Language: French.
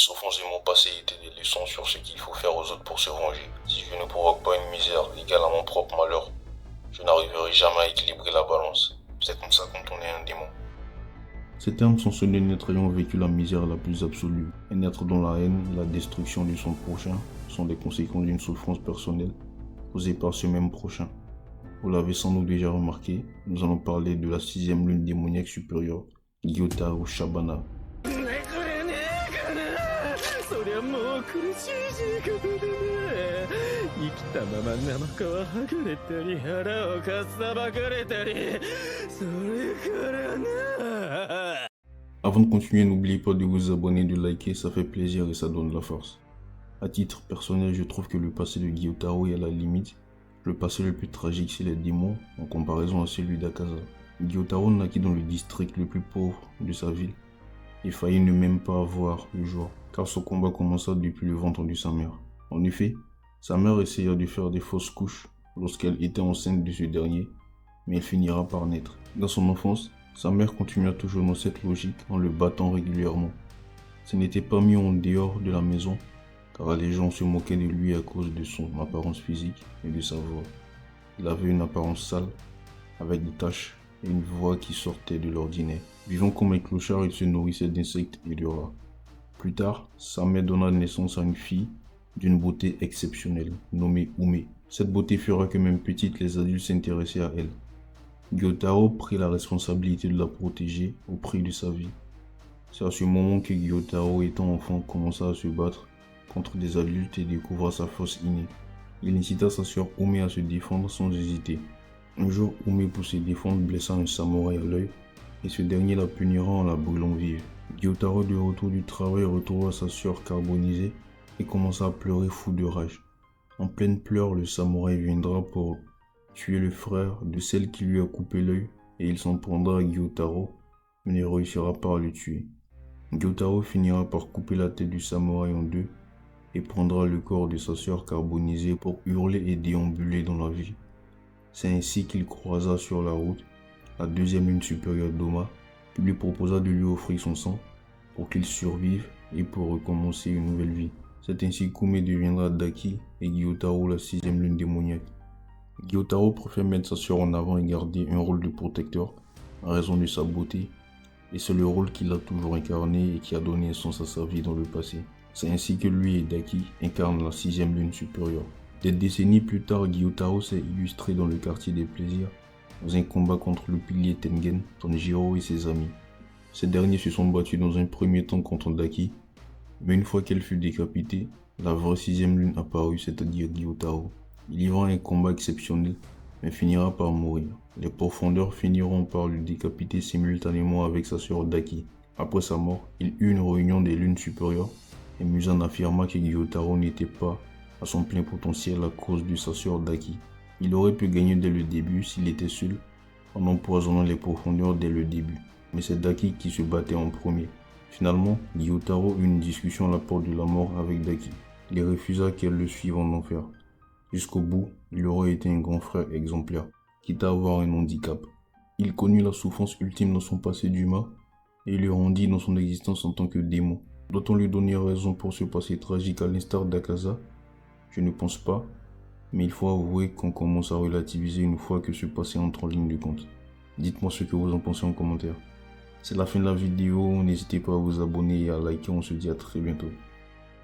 souffrances de mon passé étaient des leçons sur ce qu'il faut faire aux autres pour se venger. Si je ne provoque pas une misère égale à mon propre malheur, je n'arriverai jamais à équilibrer la balance. C'est comme ça quand on est un démon. Ces termes sont ceux d'un être ayant vécu la misère la plus absolue. Un être dont la haine et la destruction de son prochain sont des conséquences d'une souffrance personnelle causée par ce même prochain. Vous l'avez sans doute déjà remarqué, nous allons parler de la 6e lune démoniaque supérieure, Gyotaro Shabana. Avant de continuer, n'oubliez pas de vous abonner, de liker, ça fait plaisir et ça donne de la force. À titre personnel, je trouve que le passé de Gyotaro est à la limite. Le passé le plus tragique, c'est les démons, en comparaison à celui d'Akaza. Gyotaro naquit dans le district le plus pauvre de sa ville et faillit ne même pas voir le jour, car son combat commença depuis le ventre de sa mère. En effet, sa mère essaya de faire des fausses couches lorsqu'elle était enceinte de ce dernier, mais elle finira par naître. Dans son enfance, sa mère continua toujours dans cette logique en le battant régulièrement. Ce n'était pas mis en dehors de la maison, car les gens se moquaient de lui à cause de son apparence physique et de sa voix. Il avait une apparence sale, avec des taches et une voix qui sortait de l'ordinaire. Vivant comme un clochard, il se nourrissait d'insectes et de rats. Plus tard, sa mère donna naissance à une fille d'une beauté exceptionnelle, nommée Ume. Cette beauté fera que même petite, les adultes s'intéressaient à elle. Gyotaro prit la responsabilité de la protéger au prix de sa vie. C'est à ce moment que Gyotaro, étant enfant, commença à se battre contre des adultes et découvra sa force innée. Il incita sa sœur Ume à se défendre sans hésiter. Un jour, Ume, pour se défendre, blessa un samouraï à l'œil et ce dernier la punira en la brûlant vive. Gyotaro, de retour du travail, retrouva sa sœur carbonisée et commença à pleurer fou de rage. En pleine pleurs, le samouraï viendra pour tuer le frère de celle qui lui a coupé l'œil et il s'en prendra à Gyotaro, mais ne réussira pas à le tuer. Gyotaro finira par couper la tête du samouraï en deux et prendra le corps de sa sœur carbonisée pour hurler et déambuler dans la vie. C'est ainsi qu'il croisa sur la route la 2e lune supérieure d'Oma, qui lui proposa de lui offrir son sang pour qu'il survive et pour recommencer une nouvelle vie. C'est ainsi qu'Ume deviendra Daki et Gyotaro la 6e lune démoniaque. Gyotaro préfère mettre sa sœur en avant et garder un rôle de protecteur en raison de sa beauté, et c'est le rôle qu'il a toujours incarné et qui a donné un sens à sa vie dans le passé. C'est ainsi que lui et Daki incarnent la 6e lune supérieure. Des décennies plus tard, Gyotaro s'est illustré dans le quartier des plaisirs dans un combat contre le pilier Tengen, Tanjiro et ses amis. Ces derniers se sont battus dans un premier temps contre Daki, mais une fois qu'elle fut décapitée, la vraie 6e lune apparut, c'est-à-dire Gyotaro. Il livra un combat exceptionnel, mais finira par mourir. Les profondeurs finiront par le décapiter simultanément avec sa sœur Daki. Après sa mort, il eut une réunion des lunes supérieures et Muzan affirma que Gyotaro n'était pas à son plein potentiel à cause de sa sœur Daki. Il aurait pu gagner dès le début s'il était seul, en empoisonnant les profondeurs dès le début. Mais c'est Daki qui se battait en premier. Finalement, Gyotaro eut une discussion à la porte de la mort avec Daki. Il refusa qu'elle le suive en enfer. Jusqu'au bout, il aurait été un grand frère exemplaire, quitte à avoir un handicap. Il connut la souffrance ultime dans son passé d'humain et le rendit dans son existence en tant que démon. Doit-on lui donner raison pour ce passé tragique à l'instar d'Akaza? Je ne pense pas, mais il faut avouer qu'on commence à relativiser une fois que ce passé entre en ligne de compte. Dites-moi ce que vous en pensez en commentaire. C'est la fin de la vidéo, n'hésitez pas à vous abonner et à liker, on se dit à très bientôt.